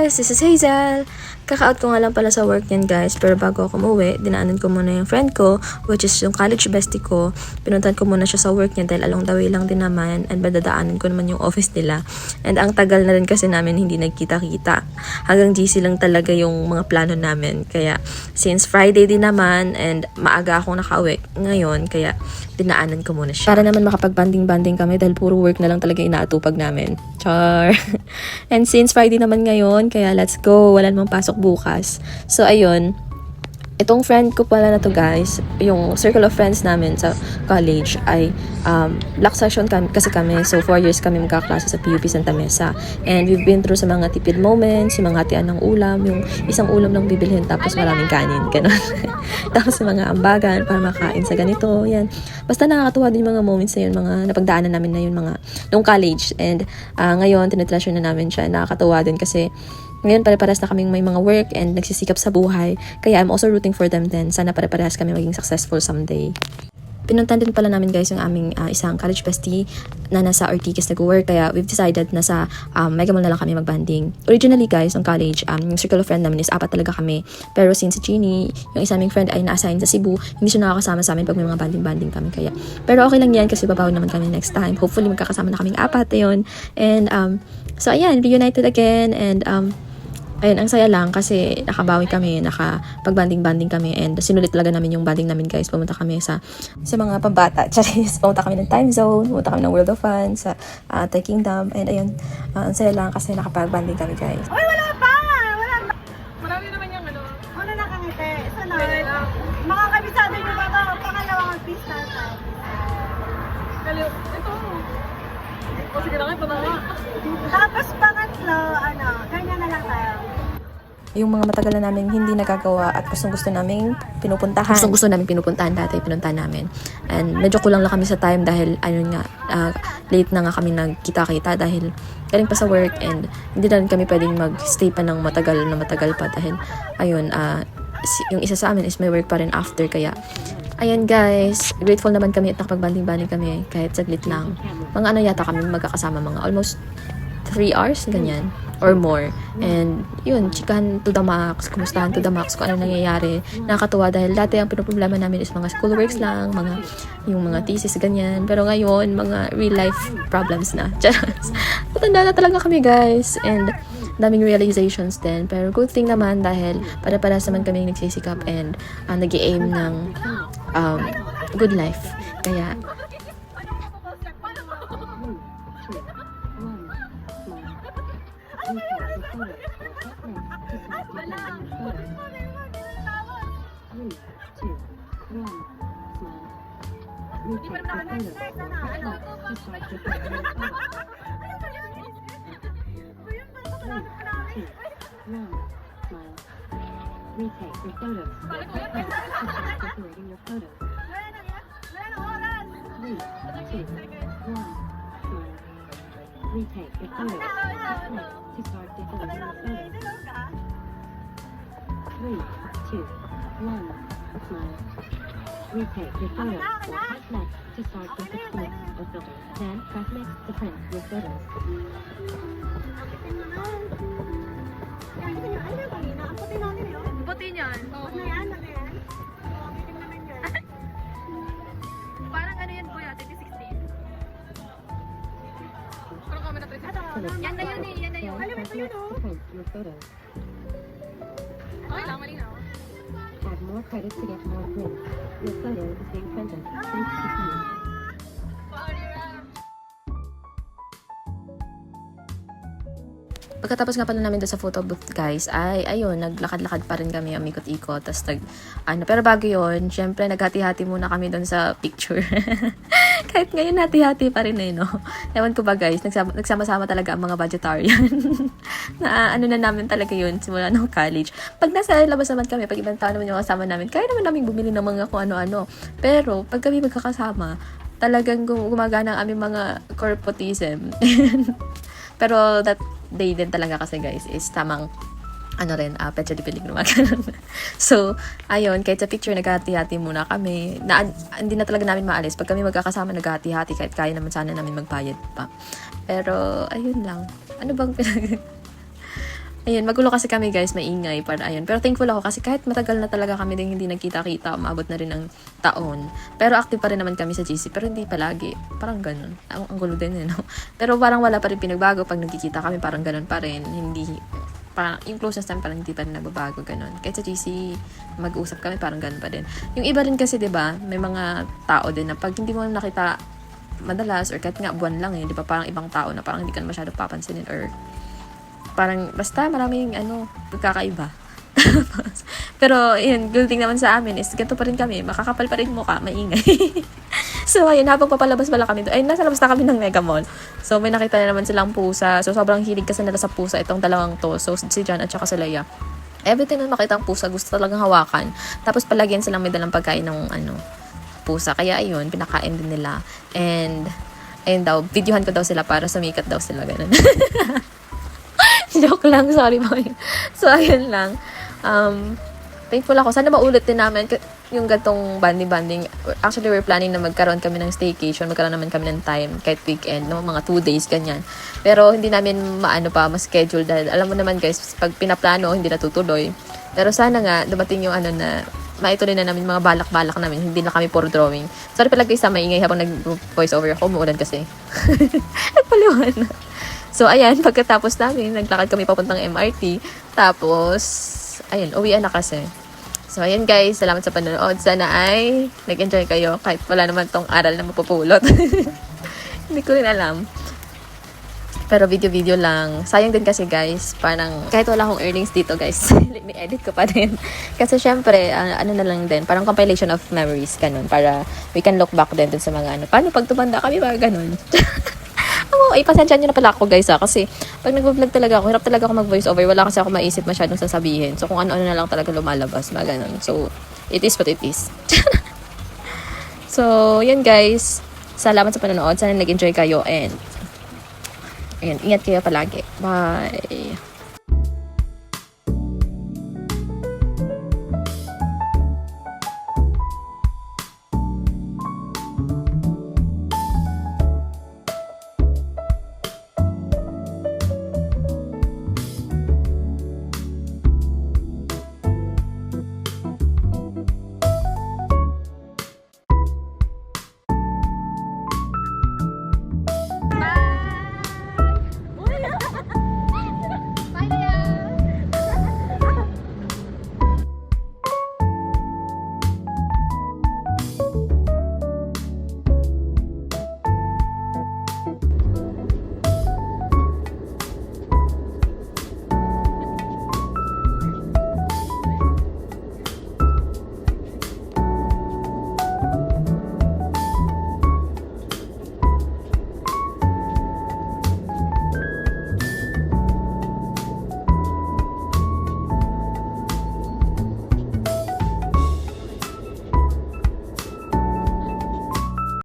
guys! This is Hazel! Kaka-out ko nga lang pala sa work yan guys, pero bago ako umuwi, dinaanan ko muna yung friend ko, which is yung college bestie ko. Pinuntan ko muna siya sa work niya dahil along the way lang din naman, and badadaanan ko naman yung office nila. And ang tagal na rin kasi namin hindi nagkita-kita. Hanggang GC lang talaga yung mga plano namin. Kaya since Friday din naman, and maaga akong nakauwi ngayon, kaya dinaanan ko muna siya. Para naman makapag-banding-banding kami dahil puro work na lang talaga inaatupag namin. Char! And since Friday naman ngayon, kaya let's go. Wala namang pasok bukas. So, ayun. Itong friend ko pala na to guys, yung circle of friends namin sa college ay block session kasi kami. So, 4 years kami magkaklase sa PUP Santa Mesa. And we've been through sa mga tipid moments, yung mga hatian ng ulam, yung isang ulam lang bibilhin tapos maraming kanin. Ganun. Tapos yung mga ambagan para makain sa ganito. Yan. Basta nakakatuwa din yung mga moments na yun, mga napagdaanan namin na yun, mga nung college. And ngayon, tinatreasure na namin siya. Nakakatuwa din kasi ngayon, pare-parehas na kaming may mga work and nagsisikap sa buhay. Kaya I'm also rooting for them din. Sana pare-parehas kami maging successful someday. Pinuntan din pala namin guys yung aming isang college bestie na nasa Ortigas nag-work. Kaya we've decided na sa Mega Mall na lang kami mag-banding. Originally guys, ng college, yung circle of friend namin is 4 talaga kami. Pero since si Jeannie, yung isa naming friend ay na-assign sa Cebu, hindi siya nakakasama sa amin pag may mga banding-banding kami. Kaya, pero okay lang yan kasi babawi naman kami next time. Hopefully magkakasama na kaming 4 yun. And so ayan, reunited again and ayun, ang saya lang kasi nakabawi kami, nakapag-banding-banding kami and sinulit talaga namin yung banding namin guys. Pumunta kami sa mga pambata. Charis, pumunta kami ng Time Zone, pumunta kami ng World of Fun, sa Thai Kingdom and ayun, ang saya lang kasi nakapag-banding kami guys. Uy, wala pa! Wala pa! Marami naman yung ano. Wala nakangiti. Sana, mga kabisado nyo ba ito? Pangalawang piece na ito. Kaliw, ito. O sige lang, ito na nga. Tapos pangatlo, ganyan na lang tayo. Yung mga matagal na namin hindi nagagawa at gustong-gusto namin pinupuntahan. Gustong-gusto namin pinupuntahan dati, pinuntahan namin. And medyo kulang lang kami sa time dahil ayun nga, late na nga kami nagkita-kita dahil galing pa sa work and hindi na rin kami pwedeng mag-stay pa ng matagal pa dahil ayun, yung isa sa amin is may work pa rin after kaya ayan guys, grateful naman kami at nakapag-banding-banding kami kahit saglit lang. Mga yata kami magkakasama, mga almost 3 hours, ganyan, or more. And yun, chikahan to the max, kumustahan to the max kung ano nangyayari. Nakakatuwa dahil dati ang pinoproblema namin is mga schoolworks lang, yung mga thesis, ganyan. Pero ngayon, mga real life problems na. Charas. Matanda na talaga kami guys. And daming realizations din. Pero good thing naman dahil para-paras naman kami nagsisikap and nag-i-aim ng good life. Kaya retake your photos. Decorating your photos. 3, 2, 1, smile. Retake your photos. To start decorating your photos. 3, 2, 1, smile. Retake your photos. Press next to start with the print or filter. Then press next to print your photos. Puti niyan. Oo. Ano yan? Oo, bitin naman yan. Parang ano yan kuya, 2016. Parang kami na 2016. Yan na yun eh, yan na yun. Alam mo ito yun oh. Print your photos. Okay lang, malinaw. Add more credits to get more prints. Your photo is being printed. Thanks to you. pagkatapos nga pala namin doon sa photo booth guys, ay ayun, naglakad-lakad pa rin kami, umikot-ikot, tapos pero bago yun, syempre naghati-hati muna kami doon sa picture. Kahit ngayon hati-hati pa rin no. Ewan ko ba guys, nagsama-sama talaga ang mga budgetarian. Na na namin talaga yun, simula nung college. Pag nasa labas naman kami, pag ibang tao naman yung kasama namin, kaya naman namin bumili ng mga kung ano-ano. Pero pag kami magkakasama, talagang gumagana ang aming mga corporatism. Pero that day din talaga kasi guys is tamang petsa di peligro. So, ayun, kahit sa picture naghati-hati muna kami. Hindi na talaga namin maalis. Pag kami magkakasama naghati-hati kahit kaya naman sana namin magbayad pa. Pero, ayun lang. Ano bang Ayun, magulo kasi kami guys, maingay para ayun. Pero thankful ako kasi kahit matagal na talaga kami din hindi nagkita-kita, umabot na rin ng taon. Pero active pa rin naman kami sa GC, pero hindi palagi. Parang ganun. Ang gulo din no? Pero parang wala pa rin pinagbago pag nagkikita kami, parang ganun pa rin. Hindi, parang yung closeness namin parang hindi pa rin nagbabago, ganun. Kahit sa GC, mag-uusap kami, parang ganun pa din. Yung iba rin kasi, di ba may mga tao din na pag hindi mo nakita madalas or kahit nga buwan lang di ba parang ibang tao na parang hindi ka na masyado papansinin or parang basta maraming pagkakaiba. Pero yun, good thing naman sa amin is ganito pa rin kami, makakapal pa rin mukha, maingay. So ayun, habang papalabas pala kami doon, ay nasa labas na kami ng Mega Mall. So may nakita na naman silang pusa. So sobrang hilig kasi nila sa pusa itong dalawang to. So si John at saka si Leia. Every time na makita ang pusa, gusto talagang hawakan. Tapos palagyan silang may dalang pagkain ng pusa. Kaya ayun, pinakain din nila. And ayun daw, videohan ko daw sila para sumikat daw sila, ganun. Joke lang, sorry boy. So, ayun lang. Thankful ako. Sana maulit din namin yung gantong banding-banding. Actually, we're planning na magkaroon kami ng staycation. Magkaroon naman kami ng time kahit weekend, no? Mga 2 days, ganyan. Pero hindi namin ma-schedule dahil alam mo naman guys, pag pinaplano, hindi natutuloy. Pero sana nga, dumating yung na maituloy na namin mga balak-balak namin. Hindi na kami puro drawing. Sorry pala guys sa maingay habang nag-voice over ako. Umuulan kasi. Nagpaliwan. So, ayan, pagkatapos namin, naglakad kami papuntang MRT. Tapos, ayun, uwian na kasi. So, ayan guys, salamat sa panonood. Sana ay nag-enjoy kayo kahit wala naman tong aral na mapupulot. Hindi ko rin alam. Pero video-video lang. Sayang din kasi guys, parang kahit wala akong earnings dito guys, ni-edit ko pa din. Kasi syempre, na lang din, parang compilation of memories, ganun. Para we can look back din dun sa mga paano pag tumanda kami, mga ganun. Ay, pasensya nyo na pala ako guys kasi pag nag-vlog talaga ako, hirap talaga ako mag-voice over. Wala kasi ako maisip masyadong sasabihin. So, kung ano-ano na lang talaga lumalabas, mga ganun. So, it is what it is. So, yun guys. Salamat sa panonood. Sana nag-enjoy kayo and ingat kayo palagi. Bye!